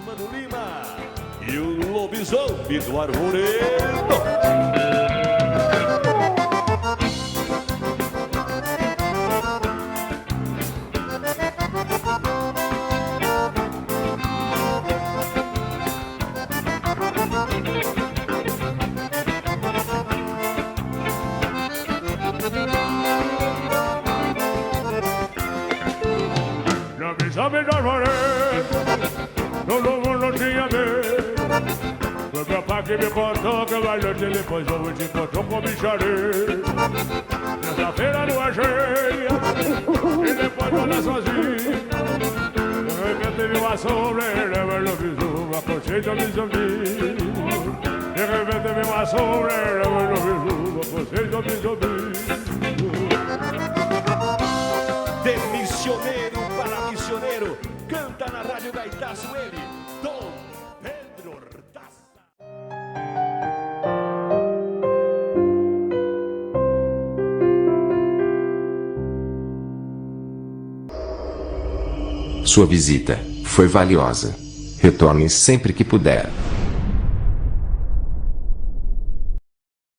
Mano Lima e o lobisomem do Arvoredo. Lobisomem do Arvoredo, todo mundo tinha medo. Foi meu pai que me contou que a noite depois eu te encontrou com bichareiro. Nessa-feira lua cheia, e depois eu lá sozinho. De repente teve uma sombra, leva o lobisomem, acostei do lobisomem. De repente teve uma sombra, leva o lobisomem, acostei do lobisomem. De missioneiro para missioneiro, canta na Rádio Gaitaço ele, Dom Pedro Hortaça. Sua visita foi valiosa. Retorne sempre que puder.